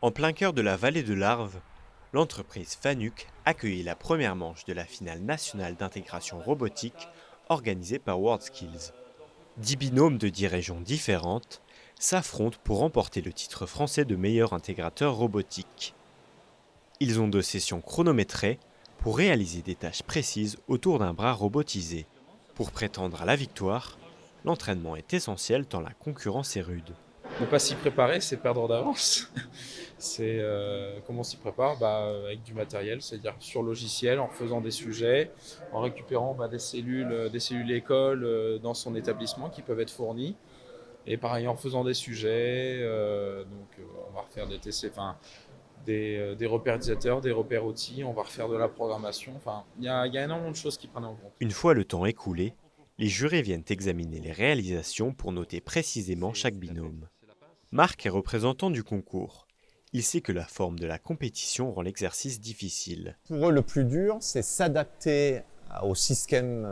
En plein cœur de la vallée de l'Arve, l'entreprise Fanuc accueillait la première manche de la finale nationale d'intégration robotique organisée par WorldSkills. 10 binômes de 10 régions différentes s'affrontent pour remporter le titre français de meilleur intégrateur robotique. Ils ont 2 sessions chronométrées pour réaliser des tâches précises autour d'un bras robotisé. Pour prétendre à la victoire, l'entraînement est essentiel tant la concurrence est rude. Ne pas s'y préparer, c'est perdre d'avance. Comment on s'y prépare avec du matériel, c'est-à-dire sur logiciel, en faisant des sujets, en récupérant des cellules écoles dans son établissement qui peuvent être fournies. Et pareil, en faisant des sujets, on va refaire des TC, des repères utilisateurs, des repères outils, on va refaire de la programmation. Il y a énormément de choses qui prennent en compte. Une fois le temps écoulé, les jurés viennent examiner les réalisations pour noter précisément chaque binôme. Marc est représentant du concours. Il sait que la forme de la compétition rend l'exercice difficile. Pour eux, le plus dur, c'est s'adapter au système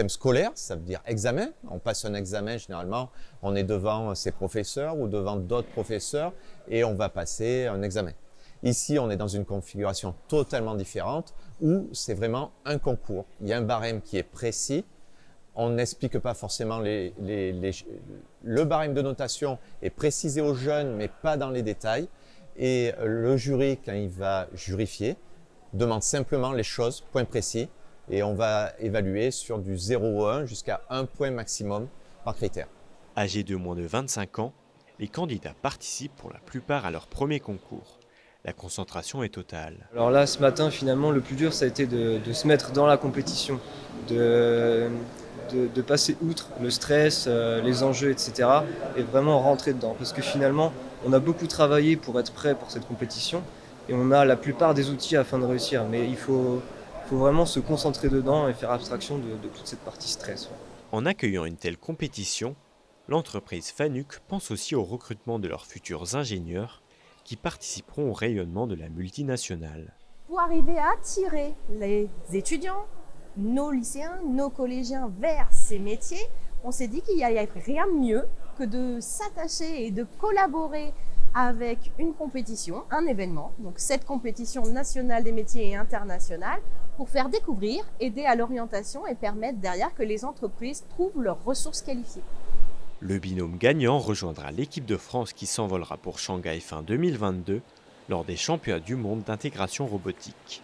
scolaire, ça veut dire examen. On passe un examen, généralement, on est devant ses professeurs ou devant d'autres professeurs et on va passer un examen. Ici, on est dans une configuration totalement différente où c'est vraiment un concours. Il y a un barème qui est précis. On n'explique pas forcément le barème de notation est précisé aux jeunes, mais pas dans les détails. Et le jury, quand il va jurifier, demande simplement les choses, point précis, et on va évaluer sur du 0,1 jusqu'à 1 point maximum par critère. Âgés de moins de 25 ans, les candidats participent pour la plupart à leur premier concours. La concentration est totale. Alors là, ce matin, finalement, le plus dur, ça a été de se mettre dans la compétition, de passer outre le stress, les enjeux, etc. et vraiment rentrer dedans. Parce que finalement, on a beaucoup travaillé pour être prêt pour cette compétition et on a la plupart des outils afin de réussir. Mais il faut vraiment se concentrer dedans et faire abstraction de toute cette partie stress. En accueillant une telle compétition, l'entreprise Fanuc pense aussi au recrutement de leurs futurs ingénieurs qui participeront au rayonnement de la multinationale. Pour arriver à attirer les étudiants, nos lycéens, nos collégiens vers ces métiers, on s'est dit qu'il n'y avait rien de mieux que de s'attacher et de collaborer avec une compétition, un événement, donc cette compétition nationale des métiers et internationale, pour faire découvrir, aider à l'orientation et permettre derrière que les entreprises trouvent leurs ressources qualifiées. Le binôme gagnant rejoindra l'équipe de France qui s'envolera pour Shanghai fin 2022 lors des championnats du monde d'intégration robotique.